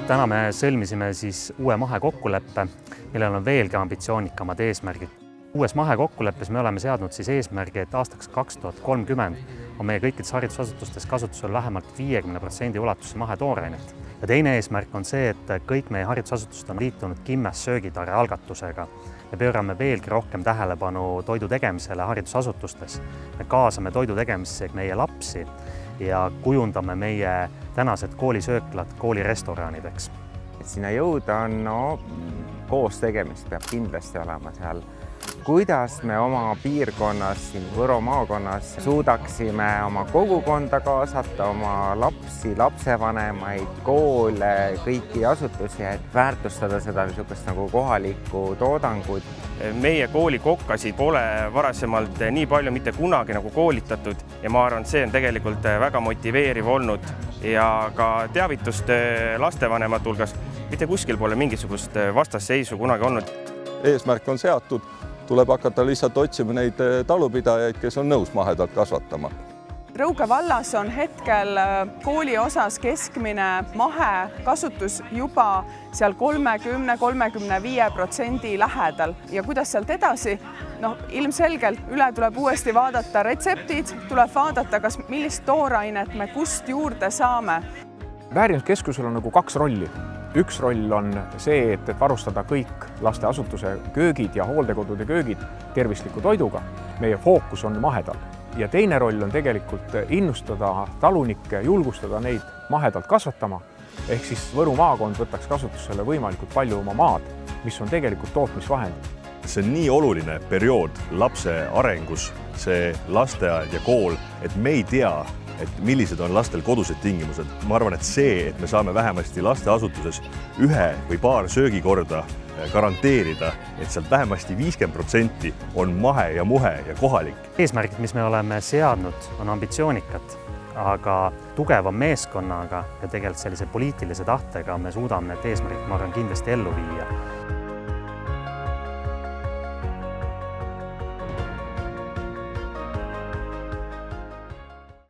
Täna me sõlmisime siis uue mahekokkuleppe, millel on veelgi ambitsioonikamad eesmärgid. Uues mahekokkuleppes me oleme seadnud siis eesmärgi, et aastaks 2030 on meie kõikides haridusasutustes kasutusel vähemalt 50% ulatuses mahetooreinet. Ja teine eesmärk on see, et kõik meie haridusasutused on liitunud Kimmes söögitare algatusega. Me pöörame veelgi rohkem tähelepanu toidu tegemisele haridusasutustes. Me kaasame toidu tegemisesse meie lapsi ja kujundame meie tänased koolisööklad koolirestoranideks. Et sinna jõuda on koos tegemist peab kindlasti olema seal. Kuidas me oma piirkonnas, siin Võro maakonnas suudaksime oma kogukonda kaasata, oma lapsi, lapsevanemaid, koole, kõiki asutusi, et väärtustada seda nagu kohalikku toodangut. Meie koolikokkasid pole varasemalt nii palju mitte kunagi nagu koolitatud ja ma arvan, et see on tegelikult väga motiveeriv olnud ja ka teavitust lastevanemate hulgas. Mitte kuskil pole mingisugust vastasseisu kunagi olnud. Eesmärk on seatud, tuleb hakata lihtsalt otsima neid talupidajaid, kes on nõus mahedalt kasvatama. Rõuge vallas on hetkel kooli osas keskmine mahekasutus juba seal 30–35% lähedal. Ja kuidas sealt edasi? Ilmselgelt üle tuleb uuesti vaadata retseptid, tuleb vaadata, millist toorainet me kust juurde saame. Väärinduskeskusel on nagu kaks rolli. Üks roll on see, et varustada kõik lasteasutuse köögid ja hooldekodude köögid tervisliku toiduga. Meie fookus on mahedal. Ja teine roll on tegelikult innustada talunikke, julgustada neid mahedalt kasvatama. Ehk siis Võru maakond võtaks kasutusele võimalikult palju oma maad, mis on tegelikult tootmisvahend. See on nii oluline periood lapse arengus, see lasteaed ja kool, et me ei tea, et millised on lastel kodused tingimused. Ma arvan, et see, et me saame vähemasti lasteasutuses ühe või paar söögikorda garanteerida, et sealt vähemasti 50% on mahe ja muhe ja kohalik. Eesmärgid, mis me oleme seadnud, on ambitsioonikad, aga tugeva meeskonnaga ja tegelikult sellise poliitilise tahtega me suudame need eesmärgid, ma arvan, kindlasti ellu viia.